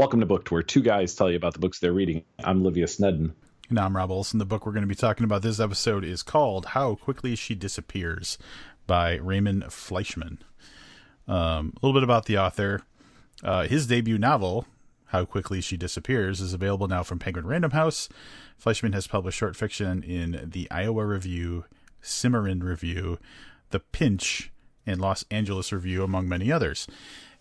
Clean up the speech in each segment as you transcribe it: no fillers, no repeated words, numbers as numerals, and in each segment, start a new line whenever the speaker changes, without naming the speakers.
Welcome to Booked, where two guys tell you about the books they're reading. I'm Livia Snedden.
And I'm Rob Olson. The book we're going to be talking about this episode is called How Quickly She Disappears by Raymond Fleischmann. A little bit about the author. His debut novel, How Quickly She Disappears, is available now from Penguin Random House. Fleischmann has published short fiction in the Iowa Review, Cimarron Review, The Pinch, and Los Angeles Review, among many others.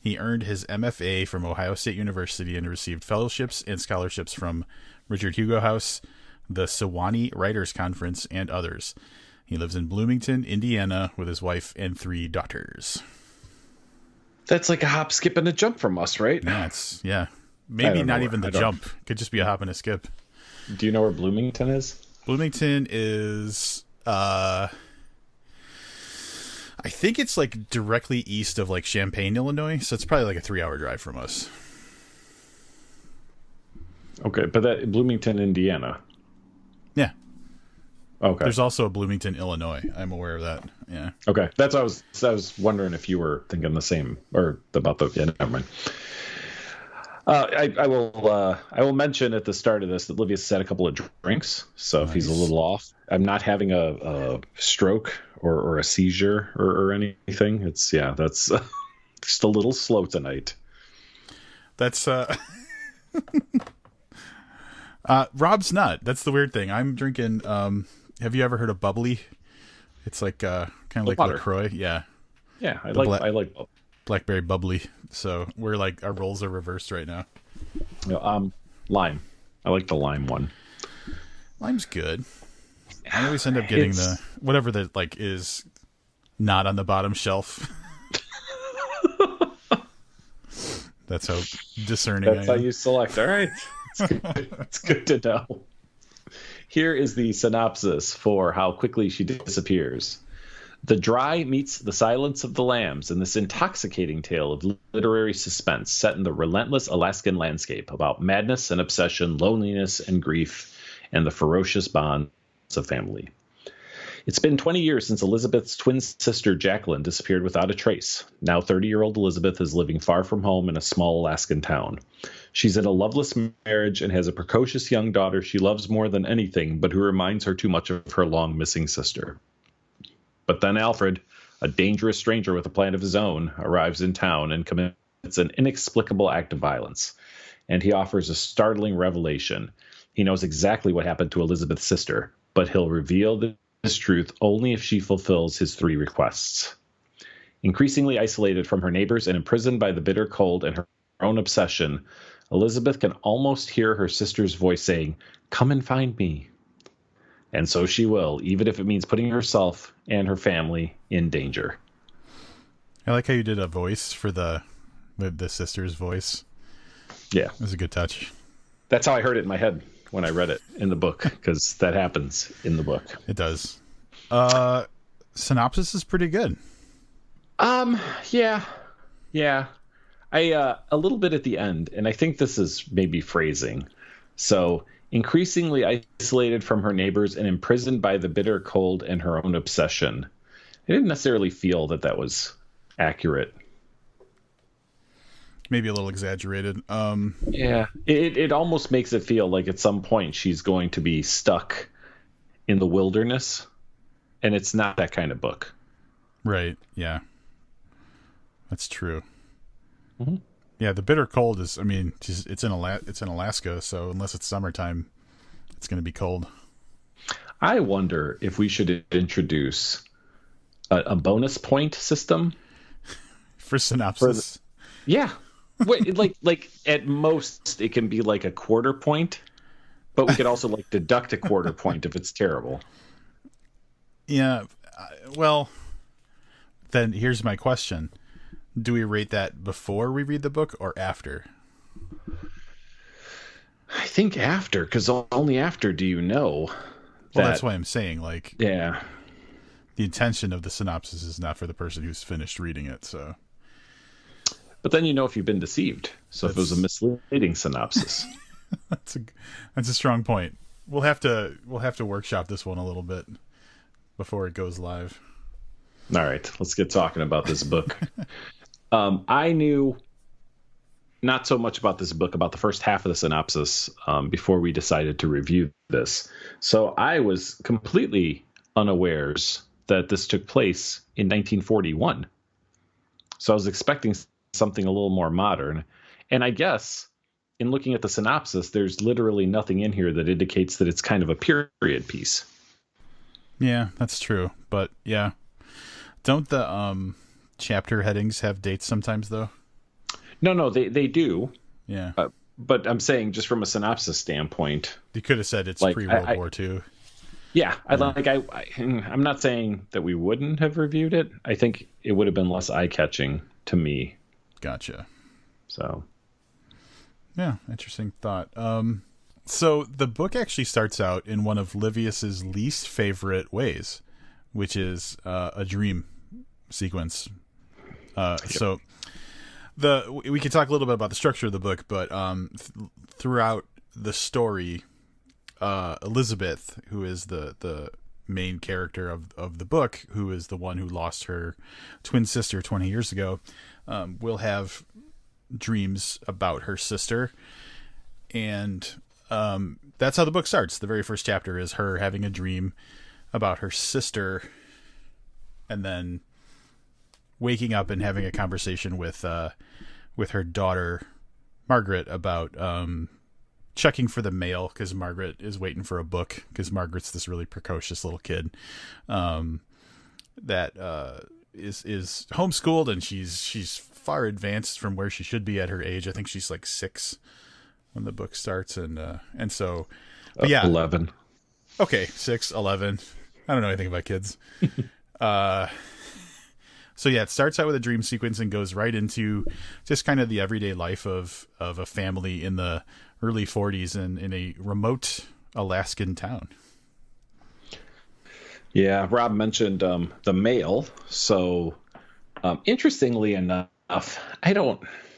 He earned his MFA from Ohio State University and received fellowships and scholarships from Richard Hugo House, the Sewanee Writers Conference, and others. He lives in Bloomington, Indiana, with his wife and 3 daughters.
That's like a hop, skip, and a jump from us, right?
Yeah. Maybe not even the jump. Could just be a hop and a skip.
Do you know where Bloomington is?
Bloomington is... I think it's like directly east of like Champaign, Illinois, so it's probably like a 3-hour drive from us.
Okay, but that Bloomington, Indiana.
Yeah.
Okay.
There's also a Bloomington, Illinois. I'm aware of that. Yeah.
Okay, that's what I was wondering if you were thinking the same or about the. Yeah, never mind. I will mention at the start of this that Livia's had a couple of drinks, so Nice. If he's a little off, I'm not having a stroke or a seizure or anything. It's that's just a little slow tonight.
That's Rob's not. That's the weird thing. I'm drinking. Have you ever heard of bubbly? It's like kind of like
water.
LaCroix. Yeah.
Yeah, I like
blackberry bubbly. So we're like our roles are reversed right now.
Lime. I like the lime one.
Lime's good. I always end up getting the whatever that like is not on the bottom shelf. That's how discerning
That's
I am.
how you select. All right. It's good to know. Here is the synopsis for How Quickly She Disappears. The dry meets the silence of the lambs in this intoxicating tale of literary suspense set in the relentless Alaskan landscape about madness and obsession, loneliness and grief, and the ferocious bonds of family. It's been 20 years since Elizabeth's twin sister Jacqueline disappeared without a trace. Now 30-year-old Elizabeth is living far from home in a small Alaskan town. She's in a loveless marriage and has a precocious young daughter she loves more than anything, but who reminds her too much of her long-missing sister. But then Alfred, a dangerous stranger with a plan of his own, arrives in town and commits an inexplicable act of violence. And he offers a startling revelation. He knows exactly what happened to Elizabeth's sister, but he'll reveal this truth only if she fulfills his 3 requests. Increasingly isolated from her neighbors and imprisoned by the bitter cold and her own obsession, Elizabeth can almost hear her sister's voice saying, "Come and find me." And so she will, even if it means putting herself and her family in danger.
I like how you did a voice for the sister's voice.
Yeah.
It was a good touch.
That's how I heard it in my head when I read it in the book, because that happens in the book.
It does. Synopsis is pretty good.
Yeah. A little bit at the end, and I think this is maybe phrasing. So, increasingly isolated from her neighbors and imprisoned by the bitter cold and her own obsession. I didn't necessarily feel that was accurate.
Maybe a little exaggerated.
Yeah, it almost makes it feel like at some point she's going to be stuck in the wilderness, and it's not that kind of book.
Right, yeah. That's true.
Mm-hmm.
Yeah, the bitter cold is, it's in Alaska, so unless it's summertime, it's going to be cold.
I wonder if we should introduce a bonus point system
for synopsis.
Yeah. Wait, like at most it can be like a quarter point, but we could also like deduct a quarter point if it's terrible.
Yeah. Well, then here's my question. Do we rate that before we read the book or after?
I think after, because only after do you know.
Well, that's why I'm saying, like,
yeah,
the intention of the synopsis is not for the person who's finished reading it. So,
but then you know if you've been deceived. So if it was a misleading synopsis,
that's a strong point. We'll have to workshop this one a little bit before it goes live.
All right, let's get talking about this book. I knew not so much about this book, about the first half of the synopsis before we decided to review this. So I was completely unawares that this took place in 1941. So I was expecting something a little more modern. And I guess in looking at the synopsis, there's literally nothing in here that indicates that it's kind of a period piece.
Yeah, that's true. But yeah, don't the chapter headings have dates sometimes though?
No, they do.
Yeah.
But I'm saying just from a synopsis standpoint.
You could have said it's
like,
pre-World War II.
Yeah, I'm not saying that we wouldn't have reviewed it. I think it would have been less eye-catching to me.
Gotcha.
So.
Yeah, interesting thought. So the book actually starts out in one of Livius's least favorite ways, which is a dream sequence. So we could talk a little bit about the structure of the book, but throughout the story, Elizabeth, who is the main character of the book, who is the one who lost her twin sister 20 years ago, will have dreams about her sister. And that's how the book starts. The very first chapter is her having a dream about her sister, and then waking up and having a conversation with her daughter Margaret about checking for the mail, because Margaret is waiting for a book, because Margaret's this really precocious little kid that is homeschooled, and she's far advanced from where she should be at her age. I think she's like 6 when the book starts, and so but yeah,
11.
Okay, 6, 11. I don't know anything about kids. So yeah, it starts out with a dream sequence and goes right into just kind of the everyday life of a family in the early 40s in a remote Alaskan town.
Yeah, Rob mentioned the mail. So interestingly enough,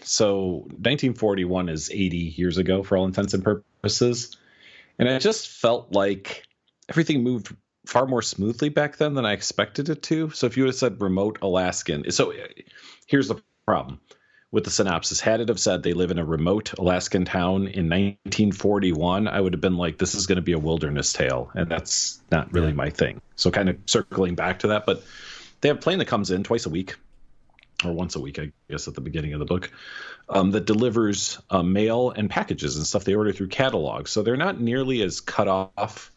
so 1941 is 80 years ago for all intents and purposes. And I just felt like everything moved far more smoothly back then than I expected it to. So if you would have said remote Alaskan, so here's the problem with the synopsis. Had it have said they live in a remote Alaskan town in 1941, I would have been like, this is going to be a wilderness tale. And that's not really my thing. So kind of circling back to that, but they have a plane that comes in twice a week, or once a week, I guess, at the beginning of the book, that delivers mail and packages and stuff they order through catalogs. So they're not nearly as cut off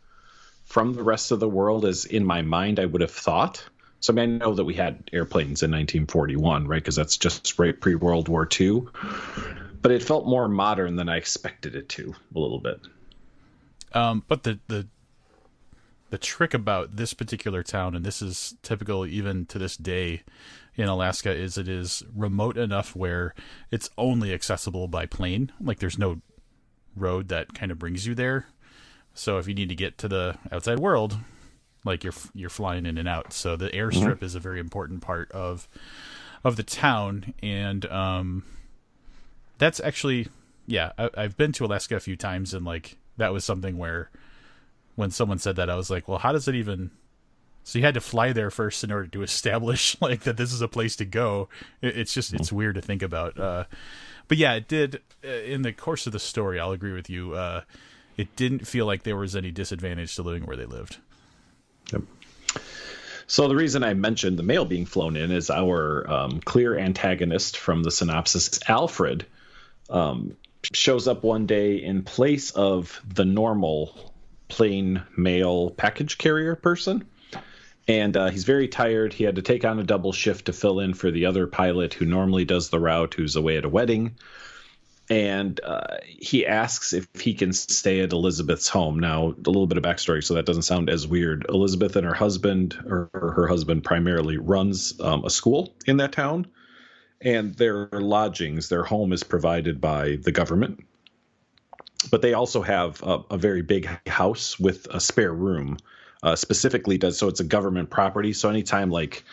from the rest of the world as in my mind I would have thought. So I mean, I know that we had airplanes in 1941, right? Because that's just right pre-World War II. But it felt more modern than I expected it to, a little bit.
But the trick about this particular town, and this is typical even to this day in Alaska, is it is remote enough where it's only accessible by plane. Like there's no road that kind of brings you there. So if you need to get to the outside world, like you're flying in and out. So the airstrip is a very important part of the town. And that's actually, yeah, I've been to Alaska a few times, and like that was something where when someone said that, I was like, well, how does it even... So you had to fly there first in order to establish like that this is a place to go. It's weird to think about. But yeah, it did in the course of the story. I'll agree with you. It didn't feel like there was any disadvantage to living where they lived.
Yep. So the reason I mentioned the mail being flown in is our clear antagonist from the synopsis, Alfred, shows up one day in place of the normal plain mail package carrier person. And he's very tired. He had to take on a double shift to fill in for the other pilot who normally does the route, who's away at a wedding. And he asks if he can stay at Elizabeth's home. Now, a little bit of backstory, so that doesn't sound as weird. Elizabeth and her husband, or her husband primarily, runs a school in that town. And their lodgings, their home is provided by the government. But they also have a very big house with a spare room. Specifically does, so it's a government property. So anytime like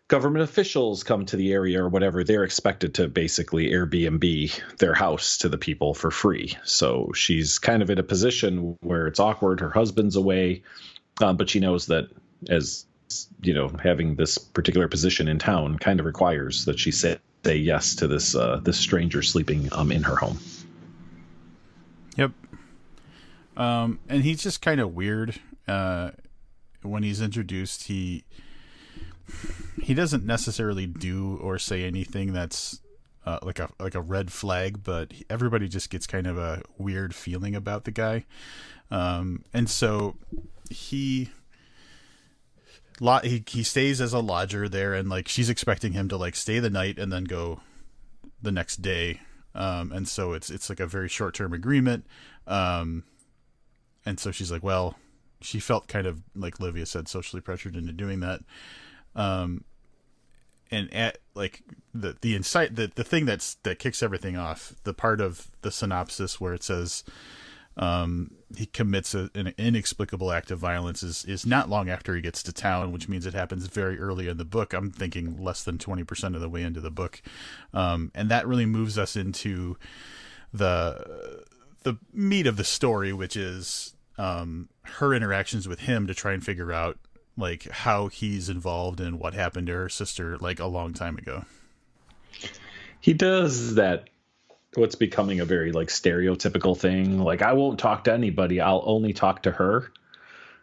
government officials come to the area or whatever, they're expected to basically Airbnb their house to the people for free. So she's kind of in a position where it's awkward. Her husband's away, but she knows that, as you know, having this particular position in town kind of requires that she stay say yes to this stranger sleeping in her home.
Yep. And he's just kind of weird. When he's introduced, he doesn't necessarily do or say anything that's like a red flag, but everybody just gets kind of a weird feeling about the guy. And so he stays as a lodger there, and like she's expecting him to like stay the night and then go the next day. And so it's like a very short-term agreement. And so she's like, well, she felt kind of, like Livia said, socially pressured into doing that. And at like the thing that kicks everything off, the part of the synopsis where it says he commits an inexplicable act of violence is not long after he gets to town, which means it happens very early in the book. I'm thinking less than 20% of the way into the book. And that really moves us into the meat of the story, which is her interactions with him to try and figure out like how he's involved in what happened to her sister like a long time ago.
He does that, what's becoming a very like stereotypical thing. Like, I won't talk to anybody. I'll only talk to her,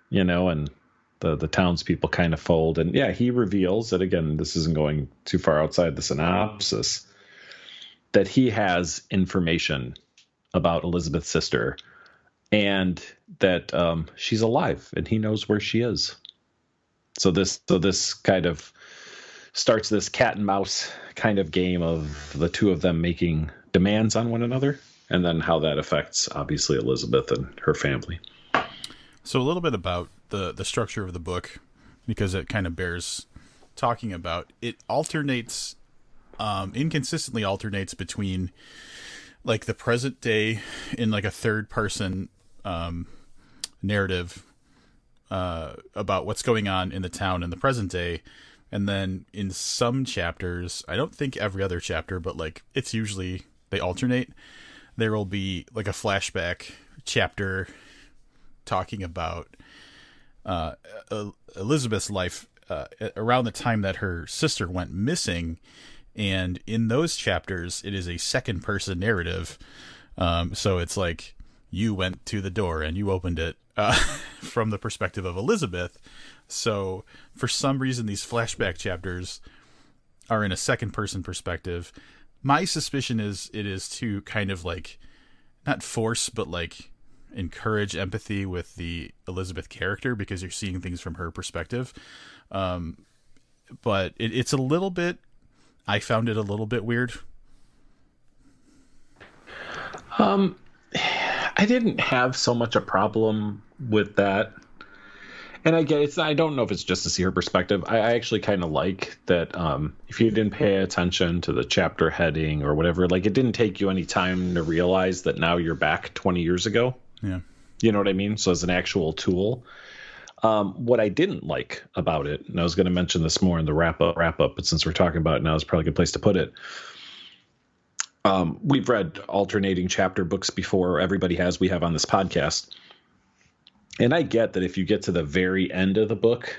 and the townspeople kind of fold. And yeah, he reveals that, again, this isn't going too far outside the synopsis, that he has information about Elizabeth's sister and that she's alive and he knows where she is. So this kind of starts this cat and mouse kind of game of the two of them making demands on one another, and then how that affects, obviously, Elizabeth and her family.
So a little bit about the structure of the book, because it kind of bears talking about. It alternates, inconsistently alternates between like the present day in like a third person narrative about what's going on in the town in the present day. And then in some chapters, I don't think every other chapter, but like it's usually they alternate. There will be like a flashback chapter talking about Elizabeth's life around the time that her sister went missing. And in those chapters, it is a second person narrative. So it's like you went to the door and you opened it from the perspective of Elizabeth. So for some reason, these flashback chapters are in a second person perspective. My suspicion is it is to kind of like not force, but like encourage empathy with the Elizabeth character, because you're seeing things from her perspective. But it's a little bit, I found it a little bit weird.
I didn't have so much a problem with that. And I get it's. I don't know if it's just to see her perspective. I actually kind of like that. If you didn't pay attention to the chapter heading or whatever, like it didn't take you any time to realize that now you're back 20 years ago.
Yeah.
You know what I mean? So as an actual tool. What I didn't like about it, and I was going to mention this more in the wrap up, but since we're talking about it now, it's probably a good place to put it. We've read alternating chapter books before. Everybody has. We have on this podcast. And I get that if you get to the very end of the book,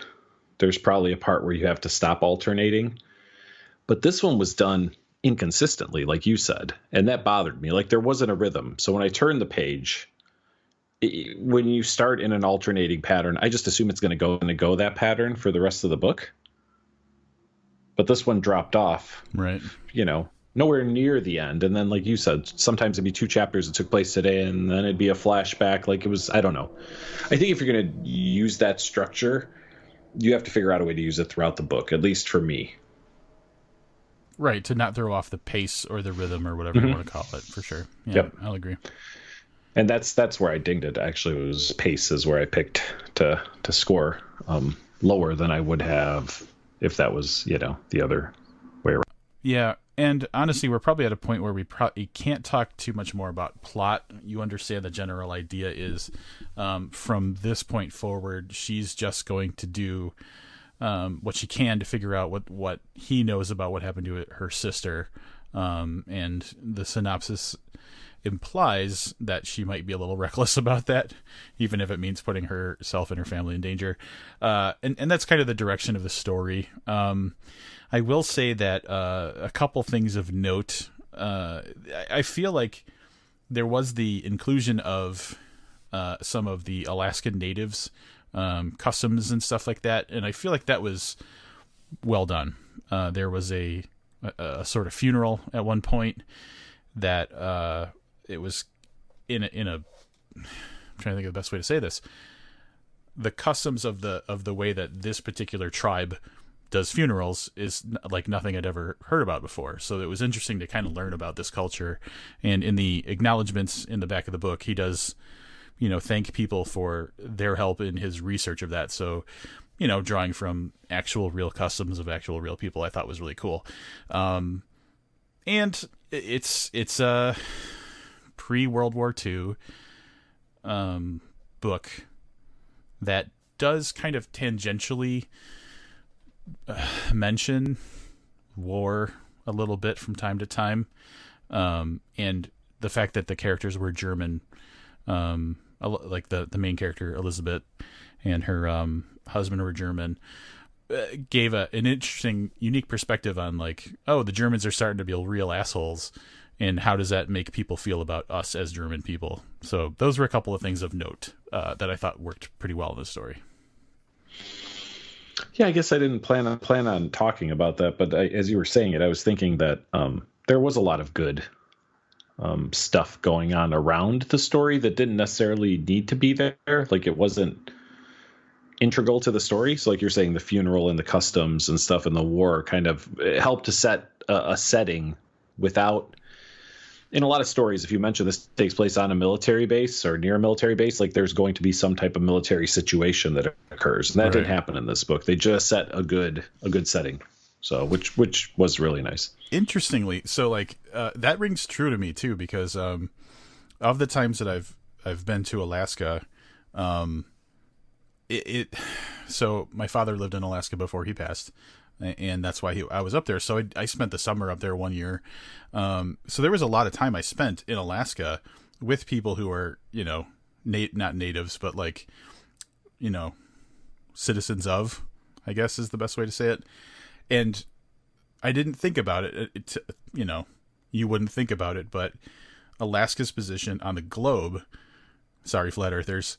there's probably a part where you have to stop alternating. But this one was done inconsistently, like you said. And that bothered me. Like there wasn't a rhythm. So when I turned the page, when you start in an alternating pattern, I just assume it's going to go that pattern for the rest of the book. But this one dropped off.
Right.
Nowhere near the end. And then, like you said, sometimes it'd be 2 chapters that took place today, and then it'd be a flashback. Like it was, I don't know. I think if you're going to use that structure, you have to figure out a way to use it throughout the book, at least for me.
Right. To not throw off the pace or the rhythm or whatever you want to call it, for sure. Yeah,
yep.
I'll agree.
And that's where I dinged it. Actually, it was pace is where I picked to score lower than I would have if that was, the other way around.
Yeah. And honestly, we're probably at a point where we probably can't talk too much more about plot. You understand the general idea is from this point forward, she's just going to do what she can to figure out what he knows about what happened to her sister. And the synopsis implies that she might be a little reckless about that, even if it means putting herself and her family in danger. And that's kind of the direction of the story. I will say that a couple things of note. I feel like there was the inclusion of some of the Alaskan natives, customs and stuff like that, and I feel like that was well done. There was a sort of funeral at one point that it was in a I'm trying to think of the best way to say this. The customs of the way that this particular tribe does funerals is like nothing I'd ever heard about before. So it was interesting to kind of learn about this culture. And in the acknowledgments in the back of the book, he does, thank people for their help in his research of that. So, drawing from actual real customs of actual real people, I thought was really cool. And it's a pre-World War II book that does kind of tangentially mention war a little bit from time to time, and the fact that the characters were German, like the main character Elizabeth and her husband were German, gave an interesting, unique perspective on like, oh, the Germans are starting to be real assholes, and how does that make people feel about us as German people? So those were a couple of things of note that I thought worked pretty well in the story.
Yeah, I guess I didn't plan on talking about that, but as you were saying it, I was thinking that there was a lot of good stuff going on around the story that didn't necessarily need to be there. Like it wasn't integral to the story. So like you're saying, the funeral and the customs and stuff in the war kind of helped to set a setting without. In a lot of stories, if you mention this takes place on a military base or near a military base, like there's going to be some type of military situation that occurs, and that didn't happen in this book. They just set a good setting, so which was really nice. Interestingly,
so like that rings true to me too, because of the times that I've been to Alaska, so my father lived in Alaska before he passed. And that's why I was up there. So I spent the summer up there one year. So there was a lot of time I spent in Alaska with people who are, not natives, but like, citizens of, I guess is the best way to say it. And I didn't think about it. You wouldn't think about it, but Alaska's position on the globe, sorry, flat earthers,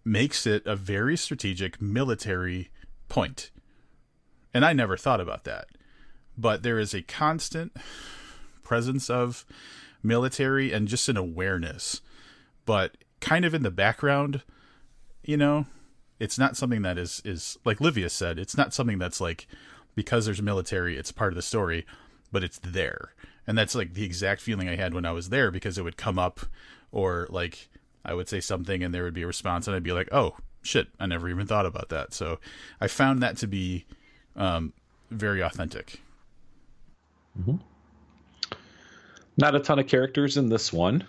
makes it a very strategic military point. And I never thought about that. But there is a constant presence of military and just an awareness. But kind of in the background, it's not something that is like Livia said, it's not something that's like, because there's military, it's part of the story, but it's there. And that's like the exact feeling I had when I was there, because it would come up, or like I would say something and there would be a response and I'd be like, oh, shit, I never even thought about that. So I found that to be very authentic.
Mm-hmm. Not a ton of characters in this one.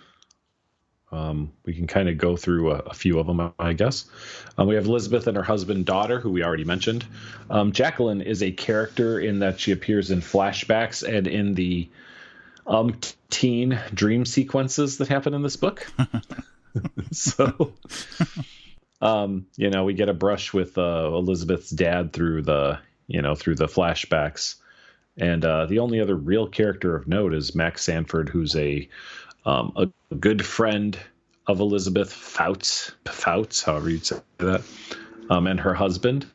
We can kind of go through a few of them, I guess. We have Elizabeth and her husband, daughter, who we already mentioned. Jacqueline is a character in that she appears in flashbacks and in the teen dream sequences that happen in this book. So, we get a brush with Elizabeth's dad through the flashbacks. And the only other real character of note is Max Sanford, who's a good friend of Elizabeth Fouts, however you'd say that, and her husband.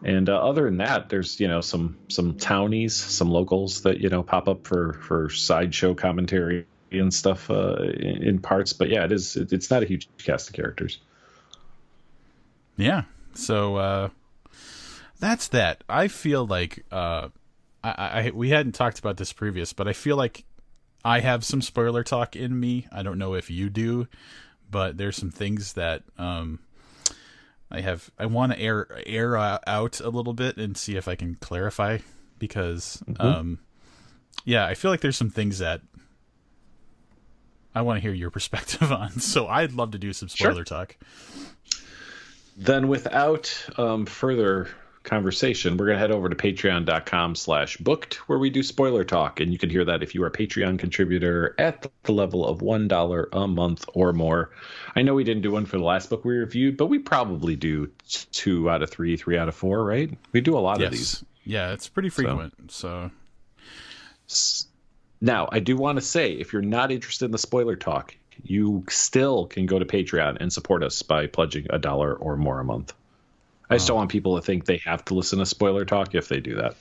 And other than that, there's some townies, some locals that pop up for sideshow commentary and stuff in parts. But yeah, it's not a huge cast of characters.
Yeah. So that's that. I feel like we hadn't talked about this previous, but I feel like I have some spoiler talk in me. I don't know if you do, but there's some things that I want to air out a little bit and see if I can clarify, because I feel like there's some things that I want to hear your perspective on. So I'd love to do some spoiler talk.
Then without further conversation, we're going to head over to patreon.com/booked, where we do spoiler talk. And you can hear that if you are a Patreon contributor at the level of $1 a month or more. I know we didn't do one for the last book we reviewed, but we probably do 2 out of 3, 3 out of 4, right? We do a lot of these.
Yeah, it's pretty frequent. So
now, I do want to say, if you're not interested in the spoiler talk, you still can go to Patreon and support us by pledging $1 or more a month. I just don't want people to think they have to listen to spoiler talk if they do that.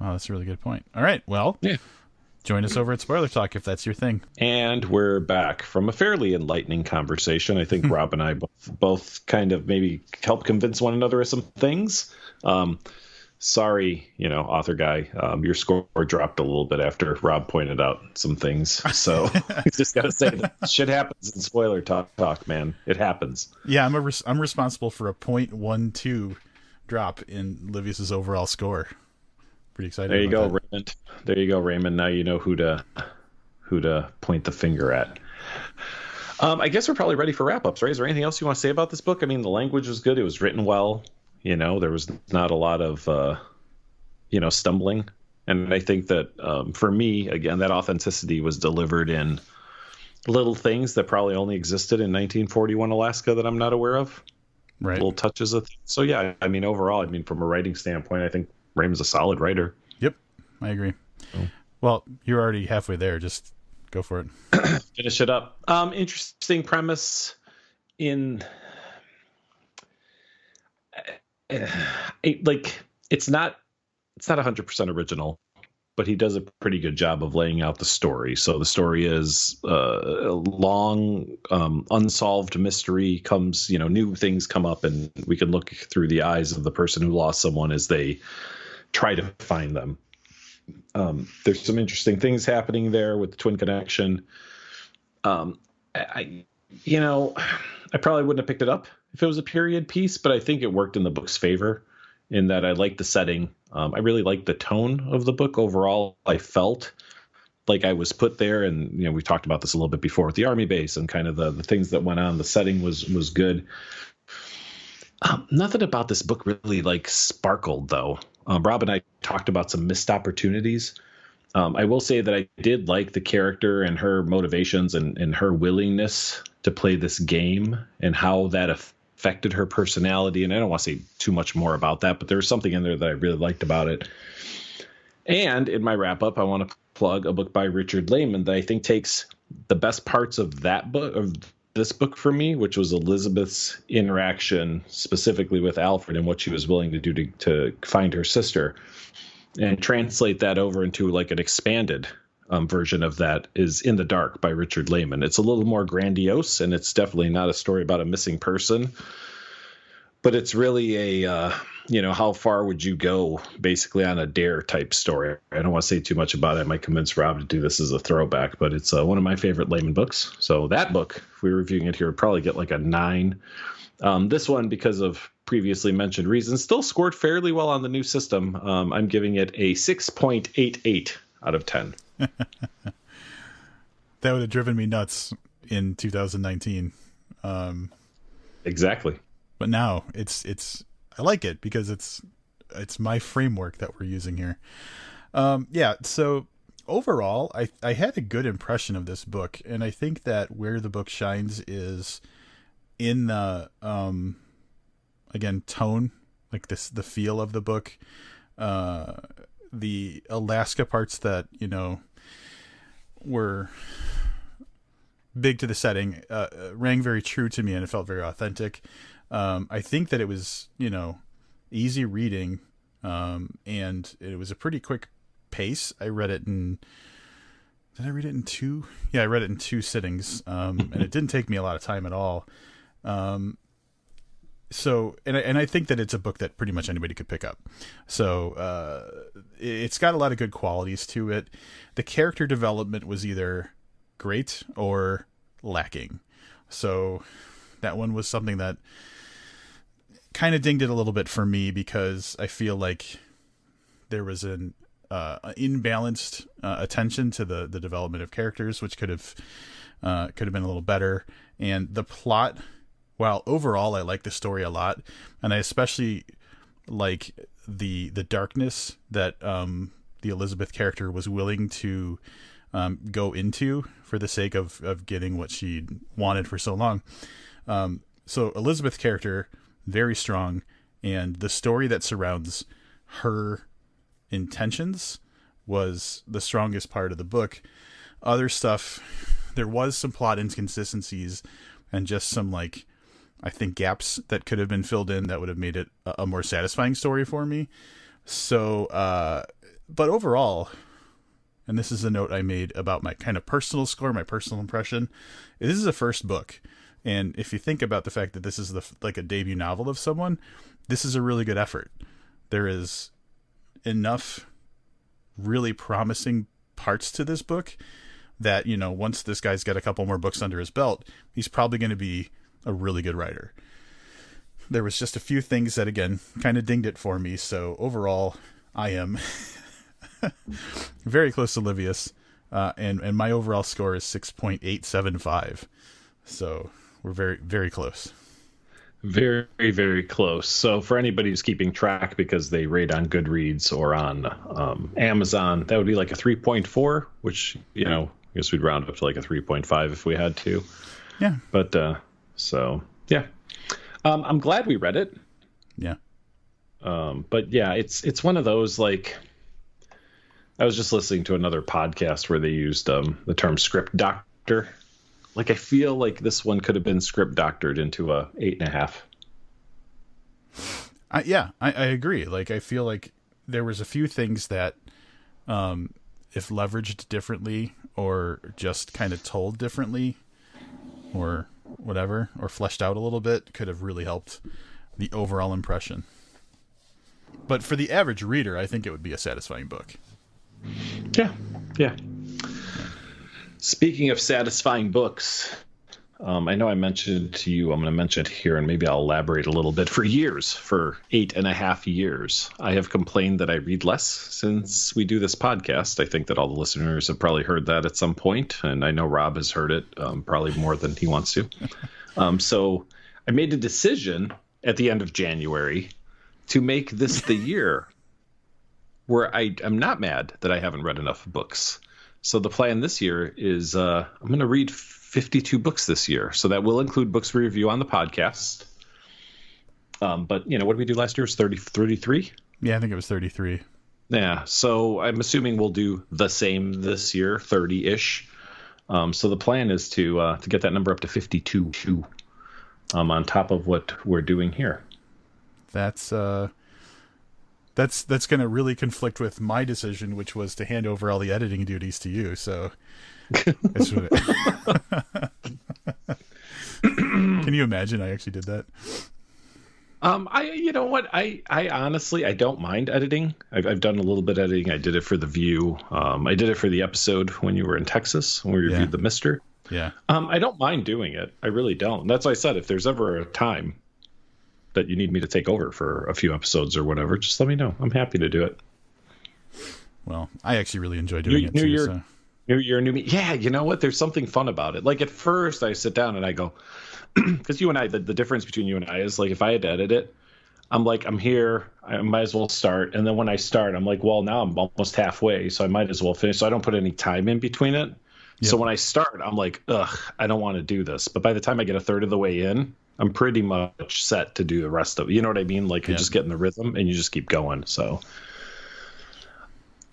Oh, that's a really good point. All right, well, join us over at Spoiler Talk if that's your thing.
And we're back from a fairly enlightening conversation. I think Rob and I both kind of maybe helped convince one another of some things. Sorry, author guy, your score dropped a little bit after Rob pointed out some things. So just got to say that shit happens in spoiler talk, man. It happens.
Yeah, I'm responsible for a 0.12 drop in Livius's overall score. Pretty excited.
There you go, Raymond. There you go, Raymond. Now you know who to point the finger at. I guess we're probably ready for wrap-ups, right? Is there anything else you want to say about this book? I mean, the language was good. It was written well. There was not a lot of, stumbling. And I think that for me, again, that authenticity was delivered in little things that probably only existed in 1941 Alaska that I'm not aware of.
Right.
Little touches of things. So, yeah, I mean, overall, from a writing standpoint, I think Raymond's a solid writer.
Yep, I agree. Oh. Well, you're already halfway there. Just go for
it. Finish it up. Interesting premise in... it's not 100% original, but he does a pretty good job of laying out the story. So the story is a long unsolved mystery comes, new things come up, and we can look through the eyes of the person who lost someone as they try to find them. There's some interesting things happening there with the twin connection. I probably wouldn't have picked it up if it was a period piece, but I think it worked in the book's favor in that I liked the setting. I really liked the tone of the book overall. I felt like I was put there, and we talked about this a little bit before with the army base and kind of the things that went on. The setting was good. Nothing about this book really sparkled though. Rob and I talked about some missed opportunities. I will say that I did like the character and her motivations and her willingness to play this game and how that affected her personality. And I don't want to say too much more about that, but there's something in there that I really liked about it. And in my wrap up, I want to plug a book by Richard Raymond that I think takes the best parts of that book, of this book for me, which was Elizabeth's interaction specifically with Alfred and what she was willing to do to find her sister, and translate that over into an expanded version of that is In the Dark by Richard Raymond. It's a little more grandiose, and it's definitely not a story about a missing person, but it's really a, how far would you go basically on a dare type story. I don't want to say too much about it. I might convince Rob to do this as a throwback, but it's one of my favorite Raymond books. So that book, if we were reviewing it here, would probably get a 9. This one, because of previously mentioned reasons, still scored fairly well on the new system. I'm giving it a 6.88 out of 10.
That would have driven me nuts in 2019.
Exactly.
But now it's I like it because it's my framework that we're using here. So overall, I had a good impression of this book, and I think that where the book shines is in the again, tone, the feel of the book, the Alaska parts that were big to the setting rang very true to me, and it felt very authentic. I think that it was easy reading, and it was a pretty quick pace. I read it in did I read it in 2? Yeah, I read it in 2 sittings, and it didn't take me a lot of time at all. So I think that it's a book that pretty much anybody could pick up. So it's got a lot of good qualities to it. The character development was either great or lacking. So that one was something that kind of dinged it a little bit for me, because I feel like there was an imbalanced attention to the development of characters, which could have been a little better. And the plot, while overall I like the story a lot, and I especially like the darkness that the Elizabeth character was willing to go into for the sake of getting what she wanted for so long. So Elizabeth's character, very strong, and the story that surrounds her intentions was the strongest part of the book. Other stuff, there was some plot inconsistencies and just some, like, I think gaps that could have been filled in that would have made it a more satisfying story for me. So, but overall, and this is a note I made about my kind of personal score, my personal impression, this is a first book. And if you think about the fact that this is like a debut novel of someone, this is a really good effort. There is enough really promising parts to this book that, you know, once this guy's got a couple more books under his belt, he's probably going to be a really good writer. There was just a few things that, again, kind of dinged it for me. So overall, I am very close to Livius. And my overall score is 6.875. So we're very, very close.
Very, very close. So for anybody who's keeping track because they rate on Goodreads or on Amazon, that would be like a 3.4, which, you know, I guess we'd round up to like a 3.5 if we had to.
Yeah.
But so, yeah. I'm glad we read it.
Yeah.
But yeah, it's one of those, like, I was just listening to another podcast where they used the term script doctor. Like, I feel like this one could have been script doctored into a 8.5.
I agree. Like, I feel like there was a few things that, if leveraged differently or just kind of told differently or whatever, or fleshed out a little bit, could have really helped the overall impression. But for the average reader, I think it would be a satisfying book.
Yeah. Speaking of satisfying books, I know I mentioned to you, I'm going to mention it here, and maybe I'll elaborate a little bit. For 8.5 years, I have complained that I read less since we do this podcast. I think that all the listeners have probably heard that at some point, and I know Rob has heard it probably more than he wants to. So I made a decision at the end of January to make this the year where I am not mad that I haven't read enough books. So the plan this year is I'm going to read 52 books this year. So that will include books we review on the podcast. But, you know, what did we do last year? It was 33?
Yeah, I think it was 33.
Yeah. So I'm assuming we'll do the same this year, 30-ish. So the plan is to get that number up to 52 on top of what we're doing here.
That's going to really conflict with my decision, which was to hand over all the editing duties to you. So, can you imagine? I actually did that.
You know what? I honestly, I don't mind editing. I've done a little bit of editing. I did it for The View. I did it for the episode when you were in Texas, when we reviewed The Mister.
Yeah.
I don't mind doing it. I really don't. That's why I said, if there's ever a time that you need me to take over for a few episodes or whatever, just let me know. I'm happy to do it.
Well, I actually really enjoy doing it
New
too.
Year, New Year, new me. Yeah, you know what? There's something fun about it. Like, at first I sit down and I go, because you and I, the difference between you and I is, like, if I had to edit it, I'm like, I'm here, I might as well start. And then when I start, I'm like, well, now I'm almost halfway, so I might as well finish. So I don't put any time in between it. Yep. So when I start, I'm like, ugh, I don't want to do this. But by the time I get a third of the way in, I'm pretty much set to do the rest of it. You know what I mean? Like, you just get in the rhythm and you just keep going. So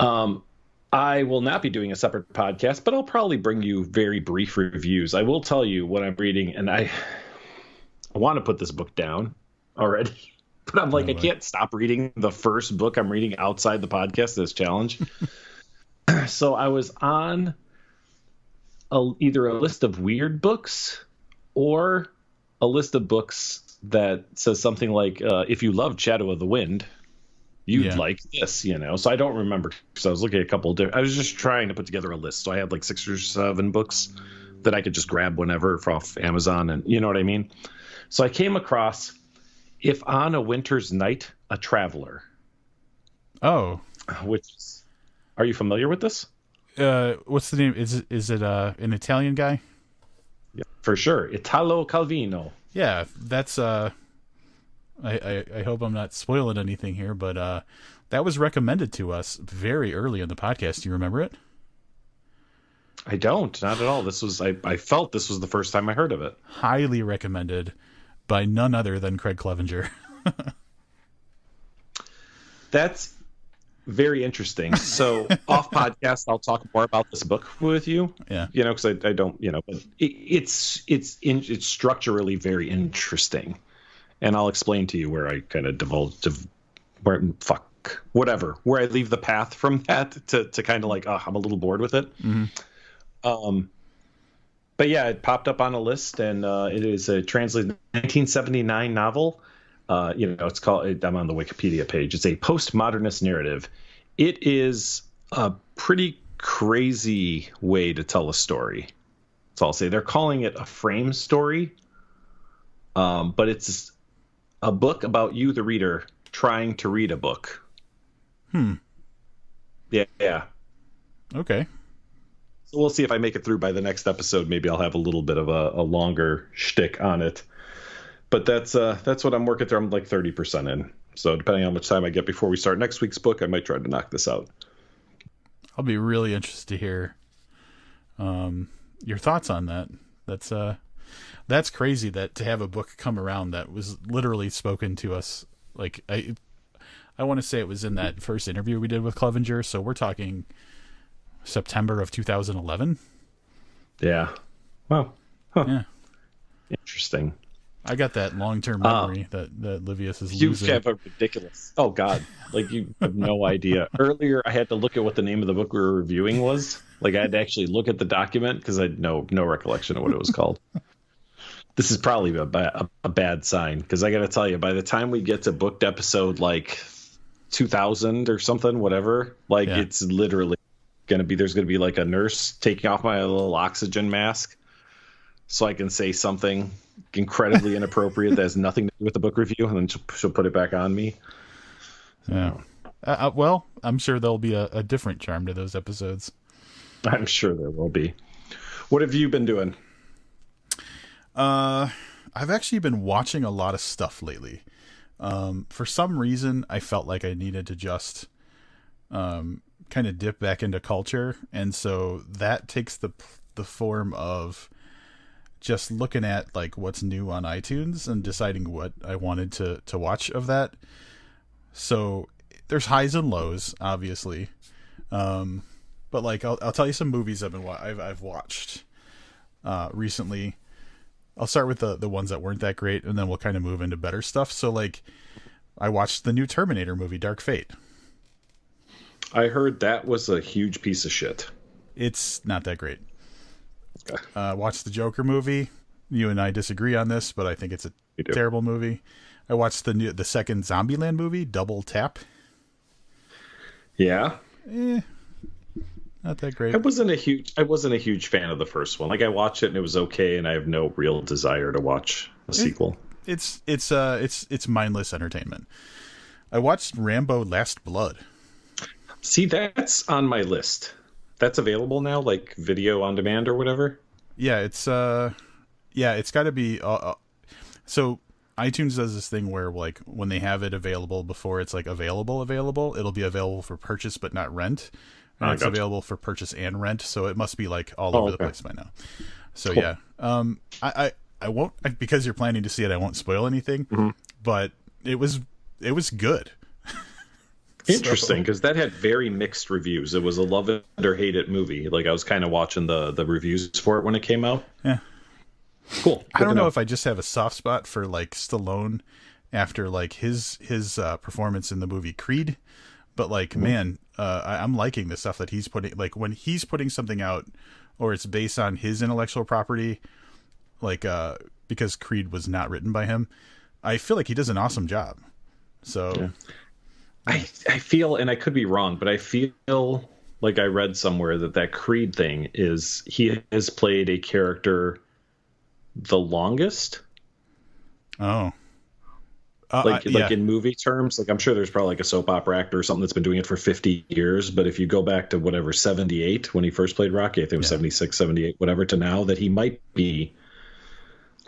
I will not be doing a separate podcast, but I'll probably bring you very brief reviews. I will tell you what I'm reading, and I want to put this book down already, but I'm like, I can't stop reading the first book I'm reading outside the podcast, this challenge. So I was on either a list of weird books or a list of books that says something like, if you loved Shadow of the Wind, you'd like this, you know? So I don't remember, because I was looking at a couple of different, I was just trying to put together a list. So I had like 6 or 7 books that I could just grab whenever off Amazon, and you know what I mean? So I came across If on a Winter's Night, a Traveler.
Oh.
Are you familiar with this?
What's the name? Is it an Italian guy?
Yeah, for sure. Italo Calvino.
Yeah, that's I hope I'm not spoiling anything here, but that was recommended to us very early in the podcast. Do you remember it?
I don't, not at all. This was I felt this was the first time I heard of it.
Highly recommended by none other than Craig Clevenger.
That's very interesting. So off podcast, I'll talk more about this book with you.
Yeah,
because I don't, but it's structurally very interesting, and I'll explain to you where I kind of divulge where I leave the path from that to kind of like, I'm a little bored with it.
Mm-hmm.
But yeah, it popped up on a list, and it is a translated 1979 novel. It's called, I'm on the Wikipedia page. It's a postmodernist narrative. It is a pretty crazy way to tell a story. That's all I'll say. They're calling it a frame story. But it's a book about you, the reader, trying to read a book. Yeah.
Okay.
So we'll see if I make it through by the next episode. Maybe I'll have a little bit of a longer shtick on it. But that's what I'm working through. I'm like 30% in. So depending on how much time I get before we start next week's book, I might try to knock this out.
I'll be really interested to hear your thoughts on that. That's crazy that to have a book come around that was literally spoken to us. Like I want to say it was in that first interview we did with Clevenger. So we're talking September of 2011.
Yeah. Wow. Huh.
Yeah.
Interesting.
I got that long-term memory that Livius is
you
losing.
You have a ridiculous. Oh God! Like you have no idea. Earlier, I had to look at what the name of the book we were reviewing was. Like I had to actually look at the document because I had no recollection of what it was called. This is probably a bad sign because I got to tell you, by the time we get to booked episode like 2000 or something, whatever, It's literally there's gonna be like a nurse taking off my little oxygen mask so I can say something incredibly inappropriate that has nothing to do with the book review, and then she'll put it back on me.
Yeah. Well, I'm sure there'll be a different charm to those episodes.
I'm sure there will be. What have you been doing?
I've actually been watching a lot of stuff lately. For some reason, I felt like I needed to just kind of dip back into culture, and so that takes the form of just looking at like what's new on iTunes and deciding what I wanted to watch of that. So there's highs and lows, obviously. But like I'll tell you some movies I've watched recently. I'll start with the ones that weren't that great, and then we'll kind of move into better stuff. So like I watched the new Terminator movie, Dark Fate.
I heard that was a huge piece of shit.
It's not that great. Watched the Joker movie. You and I disagree on this, but I think it's a terrible movie. I watched the second Zombieland movie, Double Tap.
Yeah.
Not that great.
I wasn't a huge fan of the first one. Like I watched it and it was okay, and I have no real desire to watch a sequel.
It's mindless entertainment. I watched Rambo: Last Blood.
See, that's on my list. That's available now, like video on demand or whatever.
Yeah, it's got to be. So iTunes does this thing where like when they have it available before it's like available, it'll be available for purchase but not rent. And it's available for purchase and rent, so it must be like all over the place by now. So cool. Yeah, I won't, because you're planning to see it. I won't spoil anything, but it was good.
Interesting, because that had very mixed reviews. It was a love it or hate it movie. Like I was kind of watching the reviews for it when it came out.
Yeah,
cool.
I don't know if I just have a soft spot for like Stallone after like his performance in the movie Creed, but like man, I'm liking the stuff that he's putting. Like when he's putting something out, or it's based on his intellectual property, like because Creed was not written by him, I feel like he does an awesome job. So. Yeah.
I feel, and I could be wrong, but I feel like I read somewhere that Creed thing is he has played a character the longest.
Oh.
Like in movie terms, like I'm sure there's probably like a soap opera actor or something that's been doing it for 50 years. But if you go back to whatever, 78, when he first played Rocky, I think it was 76, 78, whatever, to now, that he might be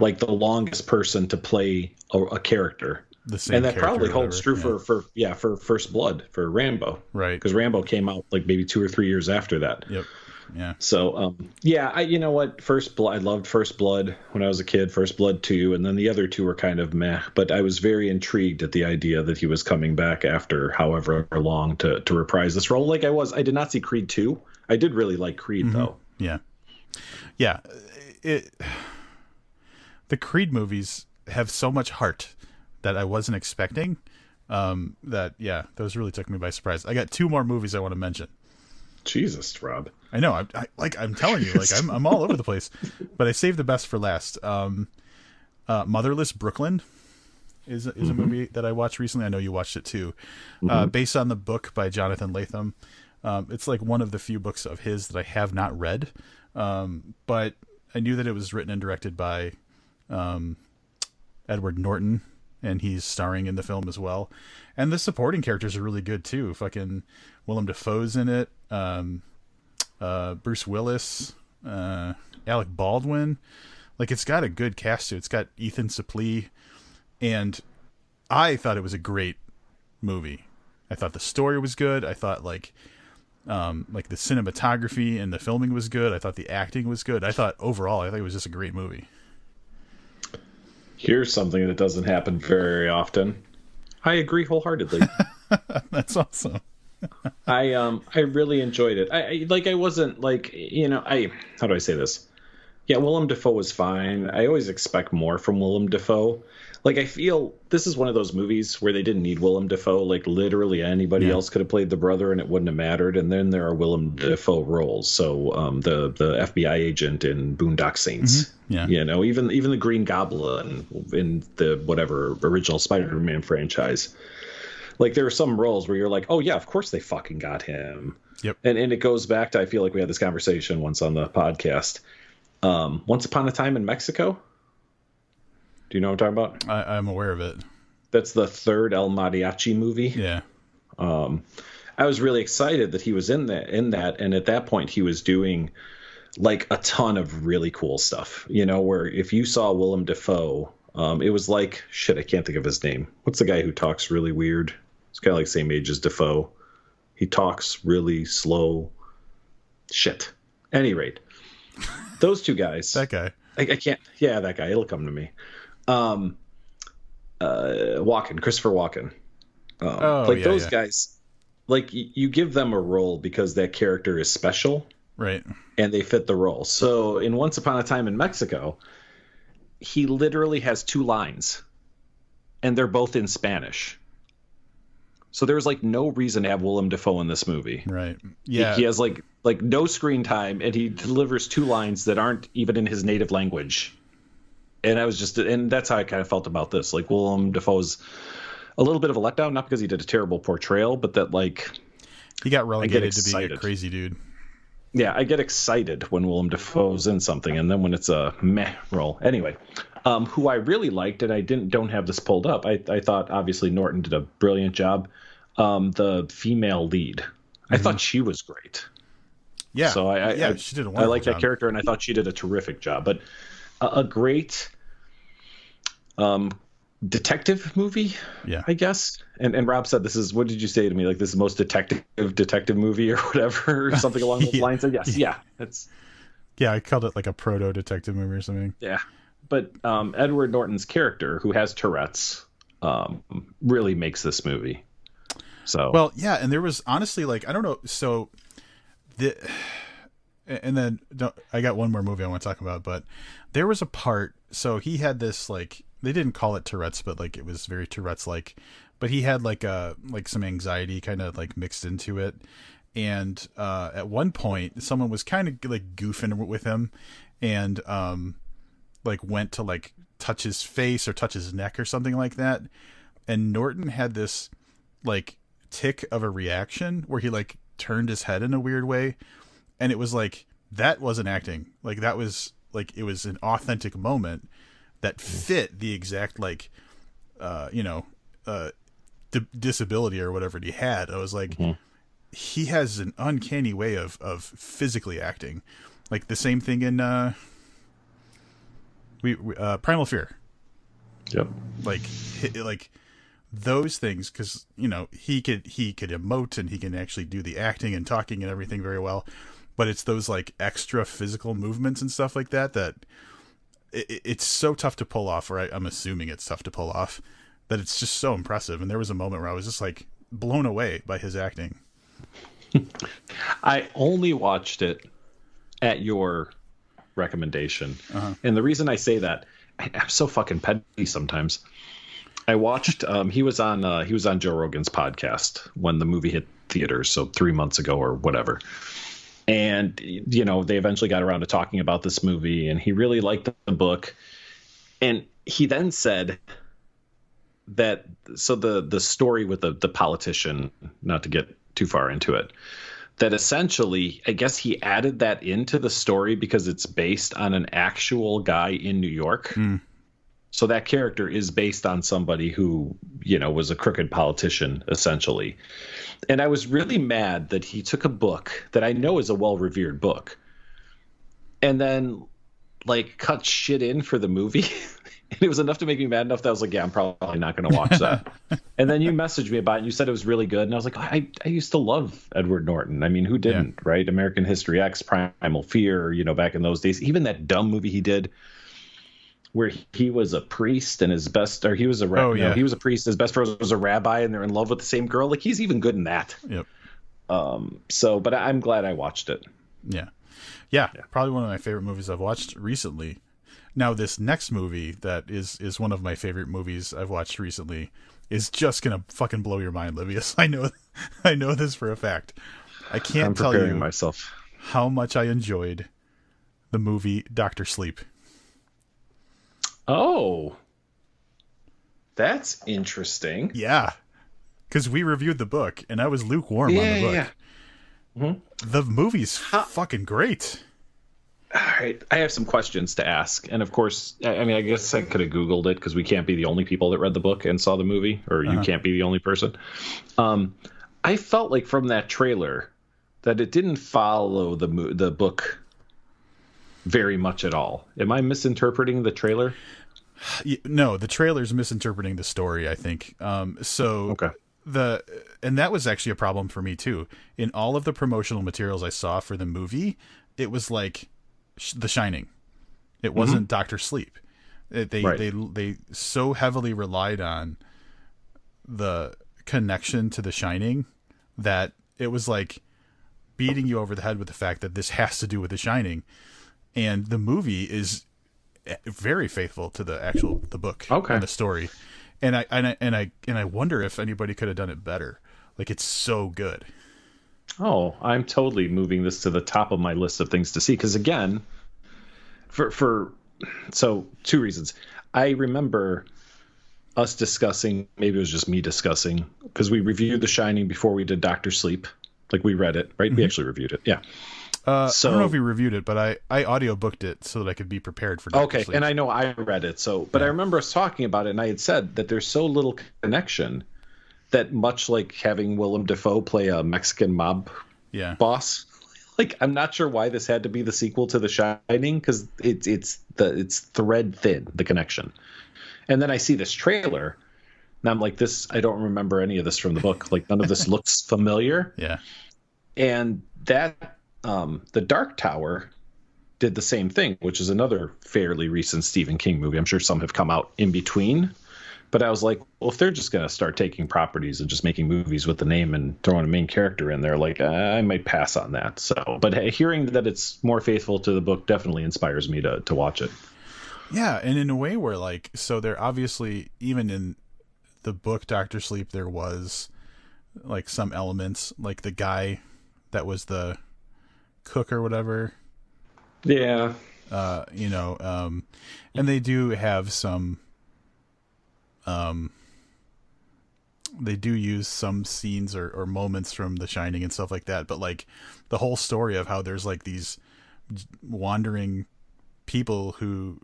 like the longest person to play a character.
the same.
And that
character
probably
or
holds true
whatever.
for First Blood for Rambo,
Right.
Because Rambo came out like maybe 2 or 3 years after that.
Yep. Yeah.
So, you know what? First Blood, I loved First Blood when I was a kid. First Blood 2, and then the other two were kind of meh. But I was very intrigued at the idea that he was coming back after however long to reprise this role. Like I did not see Creed 2. I did really like Creed though.
Yeah. Yeah. The Creed movies have so much heart that I wasn't expecting. Those really took me by surprise. I got 2 more movies I want to mention.
Jesus, Rob.
I know. I'm telling you, like I'm all over the place, but I saved the best for last. Motherless Brooklyn is a movie that I watched recently. I know you watched it too. Based on the book by Jonathan Latham. It's like one of the few books of his that I have not read. But I knew that it was written and directed by Edward Norton, and he's starring in the film as well. And the supporting characters are really good too. Fucking Willem Dafoe's in it. Bruce Willis, Alec Baldwin. Like, it's got a good cast too. It's got Ethan Suplee, and I thought it was a great movie. I thought the story was good. I thought like the cinematography and the filming was good. I thought the acting was good. I thought it was just a great movie.
Here's something that doesn't happen very often. I agree wholeheartedly.
That's awesome.
I really enjoyed it. I wasn't like, how do I say this? Yeah, Willem Dafoe was fine. I always expect more from Willem Dafoe. Like, I feel this is one of those movies where they didn't need Willem Dafoe. Like, literally anybody else could have played the brother and it wouldn't have mattered. And then there are Willem Dafoe roles. So the FBI agent in Boondock Saints.
Yeah.
Even the Green Goblin in the whatever original Spider-Man franchise. Like, there are some roles where you're like, oh yeah, of course they fucking got him.
Yep.
And it goes back to, I feel like we had this conversation once on the podcast. Once Upon a Time in Mexico. Do you know what I'm talking about?
I'm aware of it.
That's the third El Mariachi movie.
Yeah.
I was really excited that he was in that, and at that point he was doing like a ton of really cool stuff. Where if you saw Willem Dafoe, it was like shit. I can't think of his name. What's the guy who talks really weird? He's kind of like same age as Dafoe. He talks really slow. Shit. At any rate, those two guys.
That guy.
I can't. Yeah, that guy. It'll come to me. Christopher Walken. Those guys, like you give them a role because that character is special,
right?
And they fit the role. So in Once Upon a Time in Mexico, he literally has 2 lines, and they're both in Spanish. So there's like no reason to have Willem Dafoe in this movie,
right? Yeah,
he has like no screen time, and he delivers 2 lines that aren't even in his native language. And and that's how I kind of felt about this. Like, Willem Dafoe's a little bit of a letdown, not because he did a terrible portrayal, but that like
he got relegated to being a crazy dude.
Yeah, I get excited when Willem Dafoe's in something, and then when it's a meh role. Anyway, who I really liked, and I don't have this pulled up. I thought obviously Norton did a brilliant job. The female lead, I thought she was great.
Yeah,
so
she did a wonderful
I like that
job.
character, and I thought she did a terrific job. But a great detective movie, I guess. And Rob said, this is, what did you say to me? Like, this is the most detective movie or whatever, or something along those lines. And yes, it's.
Yeah, I called it like a proto detective movie or something.
Yeah, but Edward Norton's character, who has Tourette's, really makes this movie. So
well, yeah, and there was honestly like I don't know. So I got one more movie I want to talk about, but there was a part. So he had this like they didn't call it Tourette's, but like it was very Tourette's like. But he had like some anxiety kind of like mixed into it, and at one point someone was kind of like goofing with him, and like went to like touch his face or touch his neck or something like that, and Norton had this like tick of a reaction where he like turned his head in a weird way, and it was like that wasn't acting, like that was like it was an authentic moment that fit the exact like disability or whatever he had. I was like, he has an uncanny way of physically acting, like the same thing in Primal Fear.
Yep.
Like those things, because he could emote and he can actually do the acting and talking and everything very well, but it's those like extra physical movements and stuff like that it's so tough to pull off, or I'm assuming it's tough to pull off, that it's just so impressive. And there was a moment where I was just like blown away by his acting.
I only watched it at your recommendation. And the reason I say that, I'm so fucking petty sometimes. I watched he was on Joe Rogan's podcast when the movie hit theaters, so 3 months ago or whatever. And they eventually got around to talking about this movie, and he really liked the book. And he then said that, so the story with the politician, not to get too far into it, that essentially, I guess he added that into the story because it's based on an actual guy in New York. So that character is based on somebody who, was a crooked politician, essentially. And I was really mad that he took a book that I know is a well-revered book and then, like, cut shit in for the movie. And it was enough to make me mad enough that I was like, yeah, I'm probably not going to watch that. And then you messaged me about it, and you said it was really good. And I was like, I used to love Edward Norton. I mean, who didn't, right? American History X, Primal Fear, back in those days. Even that dumb movie he did where he was a priest and he was a he was a priest. His best friend was a rabbi, and they're in love with the same girl. Like, he's even good in that.
Yep.
But I'm glad I watched it.
Yeah. Probably one of my favorite movies I've watched recently. Now, this next movie that is one of my favorite movies I've watched recently is just gonna fucking blow your mind, Livius. I know this for a fact. I can't tell you
myself
how much I enjoyed the movie Dr. Sleep.
Oh, that's interesting.
Yeah, because we reviewed the book, and I was lukewarm on the book.
Yeah. Mm-hmm.
The movie's fucking great.
All right, I have some questions to ask, and of course, I mean, I guess I could have Googled it because we can't be the only people that read the book and saw the movie, or you can't be the only person. I felt like from that trailer that it didn't follow the book very much at all. Am I misinterpreting the trailer?
No, the trailer's misinterpreting the story, I think.
Okay.
And that was actually a problem for me too. In all of the promotional materials I saw for the movie, it was like The Shining. It wasn't Dr. Sleep. They so heavily relied on the connection to The Shining that it was like beating you over the head with the fact that this has to do with The Shining. And the movie is very faithful to the book and the story. And I wonder if anybody could have done it better. Like, it's so good.
Oh, I'm totally moving this to the top of my list of things to see. Because again, so two reasons. I remember us discussing, maybe it was just me discussing, because we reviewed The Shining before we did Dr. Sleep. Like, we read it, right? Mm-hmm. We actually reviewed it. Yeah.
I don't know if we reviewed it, but I audiobooked it so that I could be prepared for Dr. Sleep.
And I know I read it. But I remember us talking about it, and I had said that there's so little connection that, much like having Willem Dafoe play a Mexican mob boss, like, I'm not sure why this had to be the sequel to The Shining, because it's thread thin, the connection. And then I see this trailer, and I'm like, I don't remember any of this from the book. Like, none of this looks familiar.
Yeah.
And that The Dark Tower did the same thing, which is another fairly recent Stephen King movie. I'm sure some have come out in between, but I was like, well, if they're just going to start taking properties and just making movies with the name and throwing a main character in there, like, I might pass on that. So, but hearing that it's more faithful to the book definitely inspires me to watch it.
Yeah. And in a way where, like, so there obviously, even in the book Dr. Sleep, there was like some elements, like the guy that was the cook or whatever.
Yeah.
And they do have some, they do use some scenes or moments from The Shining and stuff like that. But like the whole story of how there's like these wandering people who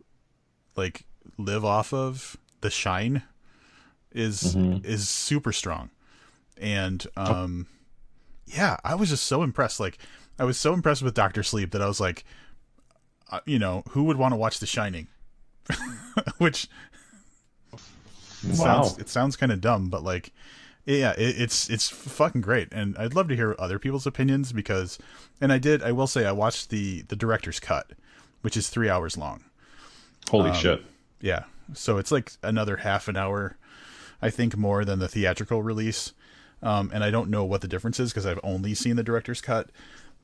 like live off of the shine is super strong. And, yeah, I was just so impressed. Like, I was so impressed with Dr. Sleep that I was like, who would want to watch The Shining? Which,
Wow.
It sounds kind of dumb, but like, yeah, it's fucking great, and I'd love to hear other people's opinions because, and I will say I watched the director's cut, which is 3 hours long.
Holy shit.
Yeah, so it's like another half an hour, I think, more than the theatrical release. And I don't know what the difference is because I've only seen the director's cut.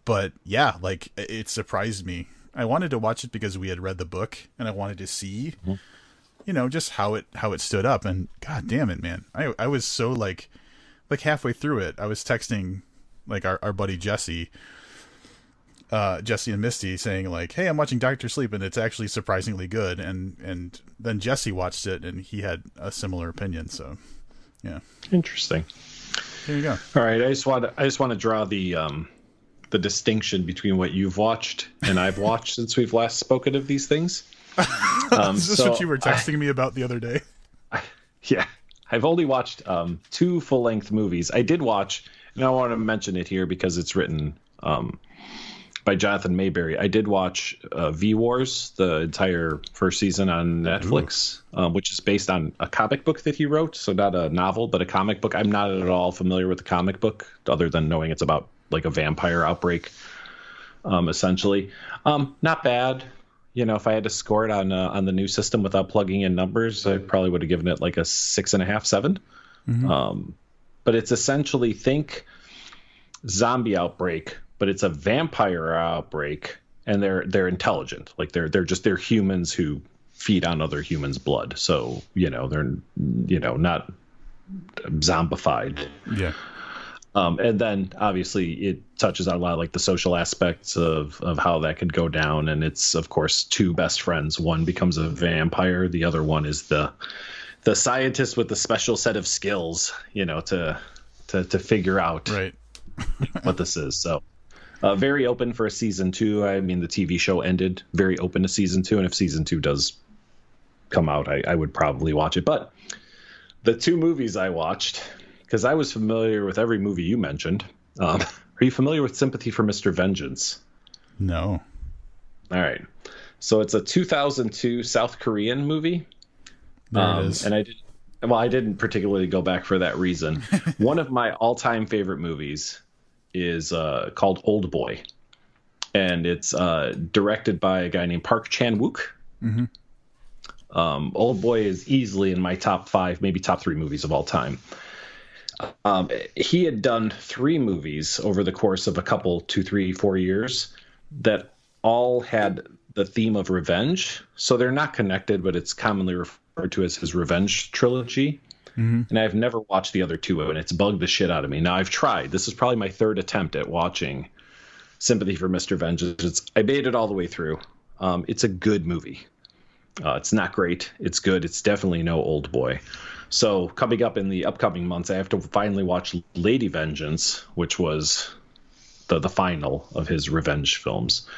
But yeah, like it surprised me. I wanted to watch it because we had read the book and I wanted to see, just how it stood up. And god damn it, man. I was so like halfway through it, I was texting like our buddy Jesse and Misty saying like, hey, I'm watching Doctor Sleep and it's actually surprisingly good. And then Jesse watched it and he had a similar opinion. So yeah.
Interesting.
There you go.
All right. I just want to draw the distinction between what you've watched and I've watched since we've last spoken of these things.
Is this what you were texting me about the other day?
Yeah. I've only watched 2 full-length movies. I did watch, and I want to mention it here because it's written by Jonathan Mayberry. I did watch V-Wars, the entire first season on Netflix, which is based on a comic book that he wrote. So not a novel, but a comic book. I'm not at all familiar with the comic book other than knowing it's about like a vampire outbreak, essentially. Not bad. If I had to score it on the new system without plugging in numbers, I probably would have given it like a 6.5, 7. Mm-hmm. But it's essentially think zombie outbreak, but it's a vampire outbreak, and they're intelligent. Like they're humans who feed on other humans' blood. So they're not zombified.
Yeah.
And then obviously it touches on a lot of like the social aspects of how that could go down. And it's of course 2 best friends. One becomes a vampire. The other one is the scientist with the special set of skills, to figure out
right.
what this is. So very open for a season 2. I mean, the TV show ended, very open to season 2. And if season 2 does come out, I would probably watch it. But the 2 movies I watched, because I was familiar with every movie you mentioned. Are you familiar with Sympathy for Mr. Vengeance?
No.
All right. So it's a 2002 South Korean movie.
There it is.
And I didn't particularly go back for that reason. One of my all-time favorite movies is called Old Boy. And it's directed by a guy named Park Chan-wook.
Mm-hmm.
Old Boy is easily in my top 5, maybe top 3 movies of all time. He had done 3 movies over the course of a couple, 2, 3, 4 years that all had the theme of revenge. So they're not connected, but it's commonly referred to as his revenge trilogy. Mm-hmm. And I've never watched the other 2, and it's bugged the shit out of me. Now I've tried. This is probably my 3rd attempt at watching Sympathy for Mr. Vengeance. I made it all the way through. It's a good movie. It's not great. It's good. It's definitely no Old Boy. So coming up in the upcoming months, I have to finally watch Lady Vengeance, which was the final of his revenge films.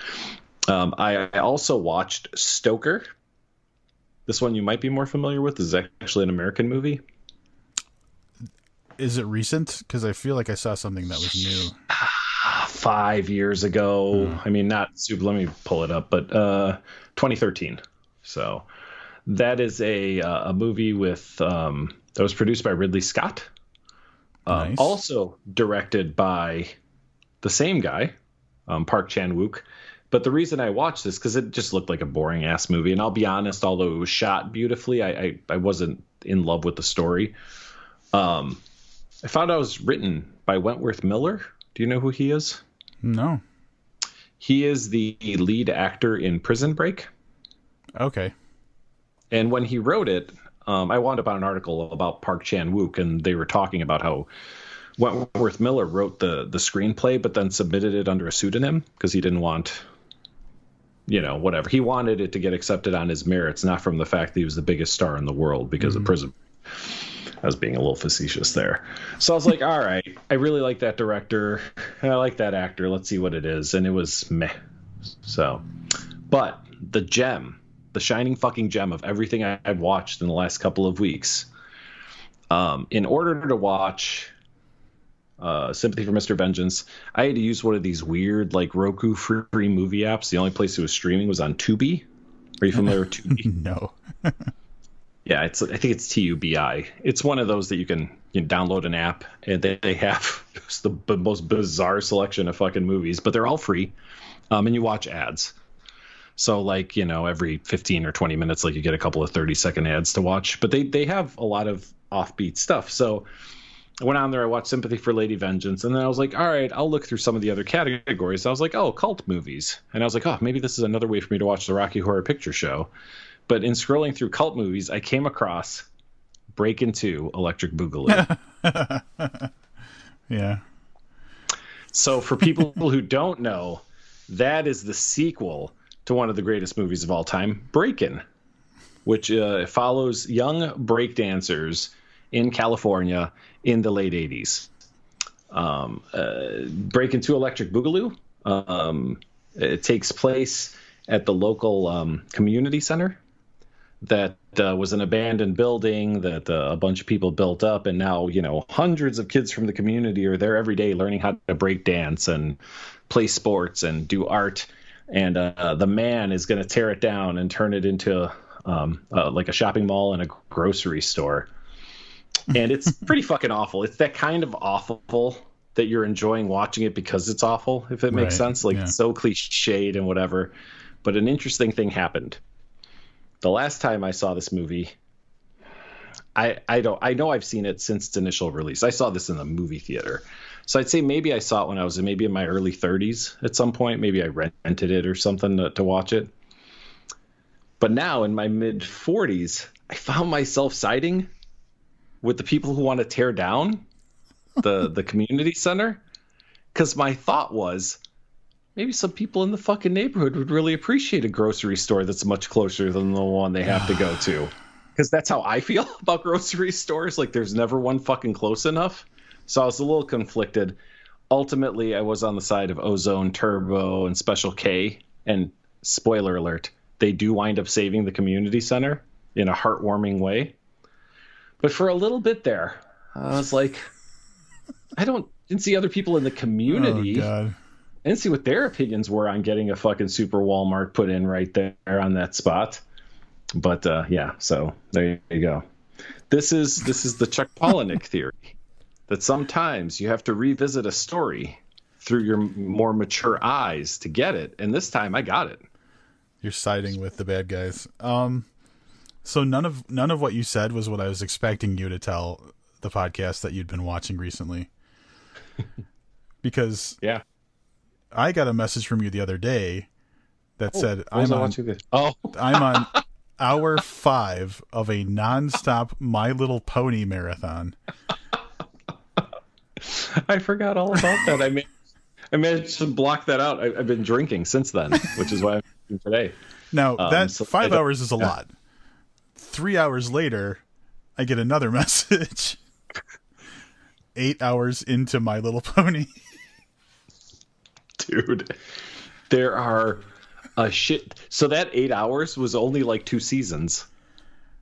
I also watched Stoker. This one you might be more familiar with. This is actually an American movie.
Is it recent? Because I feel like I saw something that was new.
5 years ago. I mean, not super. Let me pull it up, but 2013. So that is a movie with that was produced by Ridley Scott.
Nice.
Also directed by the same guy, Park Chan-wook. But the reason I watched this because it just looked like a boring ass movie, and I'll be honest, although it was shot beautifully, I wasn't in love with the story. I found out it was written by Wentworth Miller. Do you know who he is?
No.
He is the lead actor in Prison Break.
Okay.
And when he wrote it, I wound up on an article about Park Chan-wook, and they were talking about how Wentworth Miller wrote the screenplay, but then submitted it under a pseudonym because he didn't want, whatever. He wanted it to get accepted on his merits, not from the fact that he was the biggest star in the world because of Prison. I was being a little facetious there. So I was like, all right, I really like that director. I like that actor. Let's see what it is. And it was meh. So, but the gem, the shining fucking gem of everything I've watched in the last couple of weeks, in order to watch Sympathy for Mr. Vengeance, I had to use one of these weird like Roku free movie apps. The only place it was streaming was on Tubi. Are you familiar with Tubi?
No.
Yeah, I think it's TUBI. It's one of those that you can download an app, and they have just the most bizarre selection of fucking movies, but they're all free, and you watch ads. So like, every 15 or 20 minutes, like you get a couple of 30-second ads to watch, but they have a lot of offbeat stuff. So I went on there, I watched Sympathy for Lady Vengeance, and then I was like, all right, I'll look through some of the other categories. I was like, oh, cult movies. And I was like, oh, maybe this is another way for me to watch the Rocky Horror Picture Show. But in scrolling through cult movies, I came across Breakin' 2 Electric Boogaloo.
Yeah.
So for people who don't know, that is the sequel to one of the greatest movies of all time, Breakin', which follows young breakdancers in California in the late 80s. Breakin' 2 Electric Boogaloo, it takes place at the local community center that was an abandoned building that a bunch of people built up, and now hundreds of kids from the community are there every day learning how to break dance and play sports and do art, and the man is going to tear it down and turn it into like a shopping mall and a grocery store. And it's pretty fucking awful. It's that kind of awful that you're enjoying watching it because it's awful, if it makes sense. Like, it's so cliched and whatever. But an interesting thing happened. The last time I saw this movie, I know I've seen it since its initial release. I saw this in the movie theater. So I'd say maybe I saw it when I was maybe in my early 30s at some point. Maybe I rented it or something to watch it. But now in my mid 40s, I found myself siding with the people who want to tear down the community center. Because my thought was, maybe some people in the fucking neighborhood would really appreciate a grocery store that's much closer than the one they have to go to. Because that's how I feel about grocery stores. Like, there's never one fucking close enough. So I was a little conflicted. Ultimately, I was on the side of Ozone, Turbo, and Special K. And spoiler alert, they do wind up saving the community center in a heartwarming way. But for a little bit there, I was like, didn't see other people in the community.
Oh, God.
I didn't see what their opinions were on getting a fucking super Walmart put in right there on that spot. But yeah, so there you go. This is the Chuck Palahniuk theory, that sometimes you have to revisit a story through your more mature eyes to get it. And this time I got it.
You're siding with the bad guys. So none of what you said was what I was expecting you to tell the podcast that you'd been watching recently. Because
yeah.
I got a message from you the other day that said I'm on hour 5 of a nonstop My Little Pony marathon.
I forgot all about that. I managed to block that out. I've been drinking since then, which is why I'm drinking today.
Now, 5 hours is a lot. 3 hours later, I get another message. 8 hours into My Little Pony.
Dude, there are a shit. So that 8 hours was only like 2 seasons.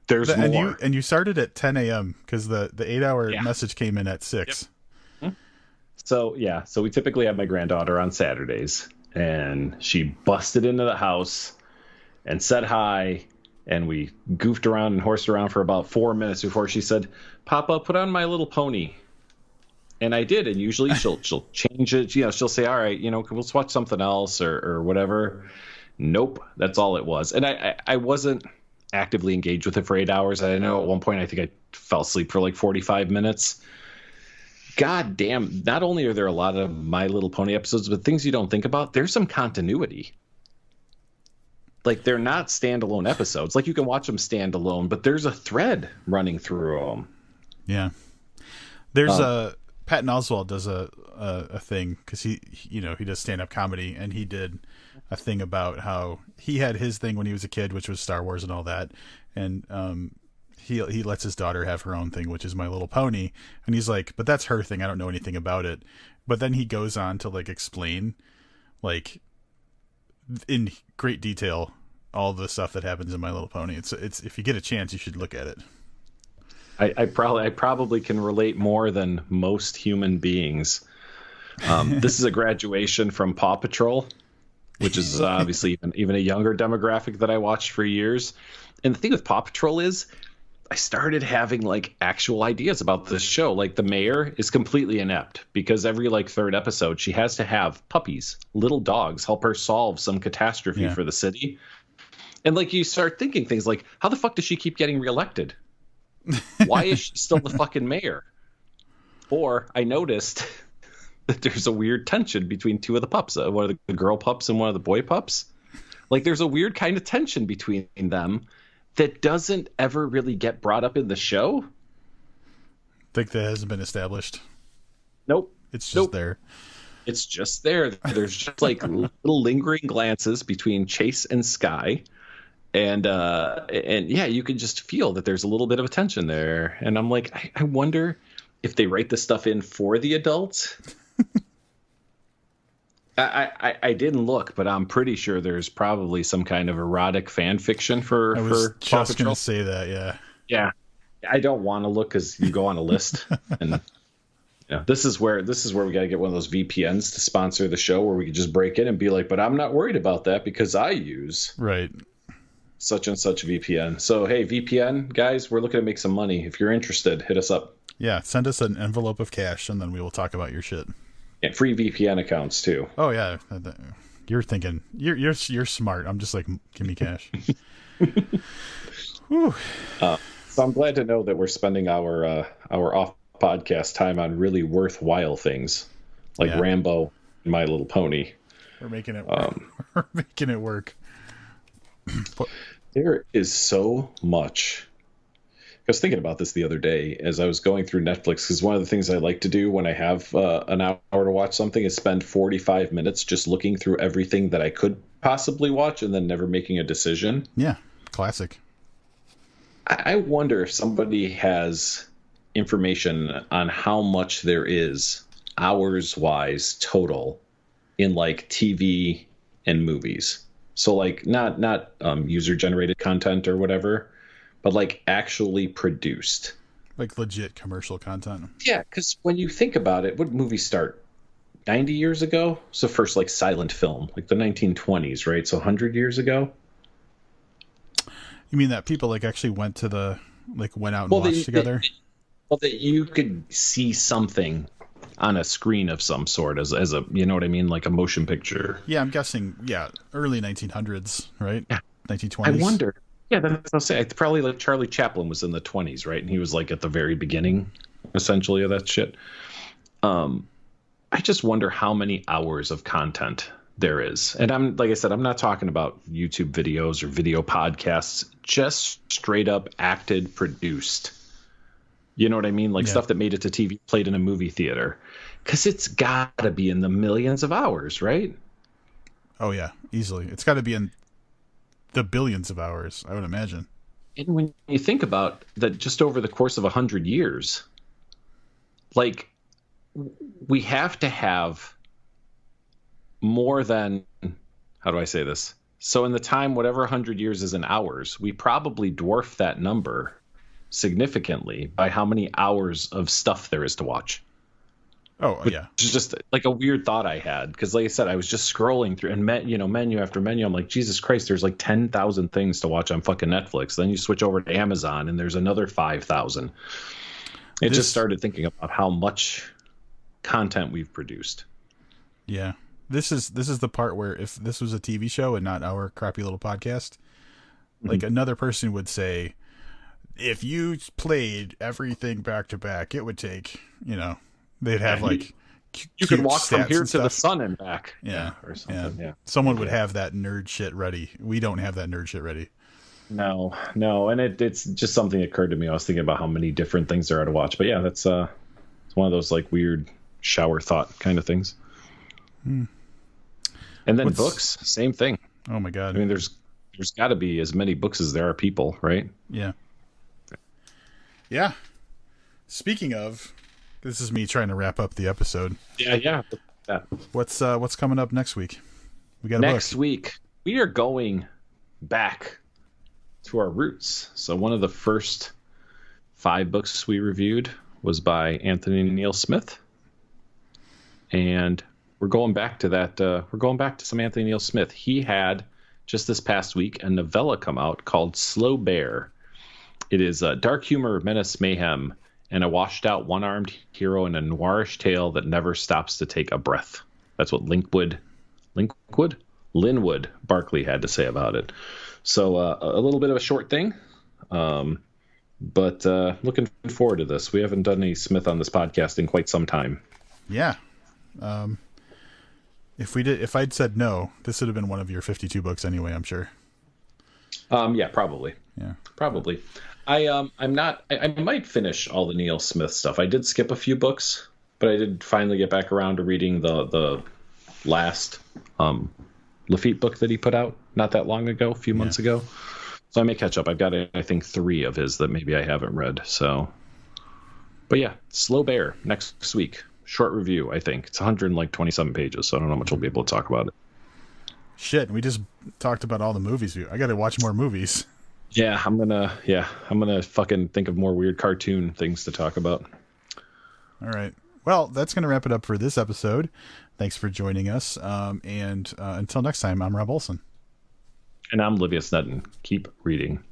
There's more.
And you started at 10 a.m. because the 8 hour message came in at 6.
Yep. So we typically have my granddaughter on Saturdays, and she busted into the house and said hi, and we goofed around and horsed around for about 4 minutes before she said, "Papa, put on My Little Pony." And I did, and usually she'll change it. She'll say, "All right, let's watch something else or whatever." Nope, that's all it was. And I wasn't actively engaged with it for 8 hours. I know at one point I think I fell asleep for like 45 minutes. God damn! Not only are there a lot of My Little Pony episodes, but things you don't think about. There's some continuity. Like, they're not standalone episodes. Like, you can watch them standalone, but there's a thread running through them.
Yeah, there's Patton Oswalt does a thing because he does stand-up comedy, and he did a thing about how he had his thing when he was a kid, which was Star Wars and all that, and he lets his daughter have her own thing, which is My Little Pony, and he's like, but that's her thing, I don't know anything about it. But then he goes on to like explain like in great detail all the stuff that happens in My Little Pony. It's if you get a chance, you should look at it.
I probably can relate more than most human beings. This is a graduation from Paw Patrol, which is obviously even a younger demographic that I watched for years. And the thing with Paw Patrol is I started having like actual ideas about this show. Like the mayor is completely inept because every like third episode she has to have puppies, little dogs, help her solve some catastrophe for the city. And like you start thinking things like, how the fuck does she keep getting reelected? Why is she still the fucking mayor? Or I noticed that there's a weird tension between two of the pups, one of the girl pups and one of the boy pups. Like there's a weird kind of tension between them that doesn't ever really get brought up in the show.
Think that hasn't been established.
Nope.
It's just there.
It's just there. There's just like little lingering glances between Chase and Sky. And yeah, you can just feel that there's a little bit of a tension there. And I'm like, I wonder if they write this stuff in for the adults. I didn't look, but I'm pretty sure there's probably some kind of erotic fan fiction for.
I was just going to say that, yeah.
Yeah, I don't want to look because you go on a list, and this is where we got to get one of those VPNs to sponsor the show, where we could just break in and be like, but I'm not worried about that because I use such and such VPN. So hey, VPN guys, we're looking to make some money. If you're interested, hit us up. Yeah,
send us an envelope of cash, and then we will talk about your shit.
And free VPN accounts too.
Oh yeah, you're thinking you're smart. I'm just like, give me cash.
So I'm glad to know that we're spending our off podcast time on really worthwhile things like Rambo and My Little Pony.
We're making it work. We're making it work.
There is so much. I was thinking about this the other day as I was going through Netflix, because one of the things I like to do when I have an hour to watch something is spend 45 minutes just looking through everything that I could possibly watch and then never making a decision.
Yeah, classic.
I wonder if somebody has information on how much there is hours-wise total in like TV and movies. So like not user-generated content or whatever, but like actually produced.
Like legit commercial content.
Yeah, because when you think about it, what movies start? 90 years ago? So first like silent film, like the 1920s, right? So 100 years ago?
You mean that people like actually went out and watched together?
That you could see something on a screen of some sort as a, you know what I mean? Like a motion picture.
Yeah, I'm guessing, early 1900s, right? Yeah. 1920s.
I wonder. Yeah, that's what I'll say. Probably like Charlie Chaplin was in the 20s, right? And he was like at the very beginning, essentially, of that shit. I just wonder how many hours of content there is. And like I said, I'm not talking about YouTube videos or video podcasts, just straight up acted, produced. You know what I mean? Like stuff that made it to TV, played in a movie theater. Because it's got to be in the millions of hours, right?
Oh, yeah, easily. It's got to be in the billions of hours, I would imagine.
And when you think about that, just over the course of 100 years, like we have to have more than, how do I say this? So in the time, whatever 100 years is in hours, we probably dwarf that number significantly by how many hours of stuff there is to watch.
Oh, yeah.
It's just like a weird thought I had, because like I said, I was just scrolling through and menu after menu. I'm like, Jesus Christ, there's like 10,000 things to watch on fucking Netflix. Then you switch over to Amazon and there's another 5,000. Just started thinking about how much content we've produced.
Yeah. This is the part where if this was a TV show and not our crappy little podcast, like another person would say, if you played everything back to back, it would take, they'd have like
you could walk from here to the sun and back.
Yeah.
Or something. Yeah.
Someone would have that nerd shit ready. We don't have that nerd shit ready.
No. And it's just something that occurred to me. I was thinking about how many different things there are to watch. But yeah, that's it's one of those like weird shower thought kind of things. And then books, same thing.
Oh my God.
I mean, there's got to be as many books as there are people, right?
Yeah. Yeah. Speaking of, this is me trying to wrap up the episode.
Yeah.
What's coming up next week? We got a
next week. We are going back to our roots. So one of the first 5 books we reviewed was by Anthony Neil Smith, and we're going back to that. We're going back to some Anthony Neil Smith. He had just this past week a novella come out called Slow Bear. It is dark humor, menace, mayhem, and a washed-out one-armed hero in a noirish tale that never stops to take a breath. That's what Linwood Barkley had to say about it. So a little bit of a short thing, but looking forward to this. We haven't done any Smith on this podcast in quite some time.
Yeah. If I'd said no, this would have been one of your 52 books anyway, I'm sure.
Yeah, probably.
Yeah,
probably. I might finish all the Neil Smith stuff. I did skip a few books, but I did finally get back around to reading the last Lafitte book that he put out not that long ago, a few months ago. So I may catch up. I've got, I think, 3 of his that maybe I haven't read. So, but yeah, Slow Bear next week. Short review, I think. It's 127 pages, so I don't know how much we'll be able to talk about it.
Shit, we just talked about all the movies. I got to watch more movies.
Yeah, I'm gonna fucking think of more weird cartoon things to talk about.
All right. Well, that's gonna wrap it up for this episode. Thanks for joining us. And until next time, I'm Rob Olson.
And I'm Livia Snedden. Keep reading.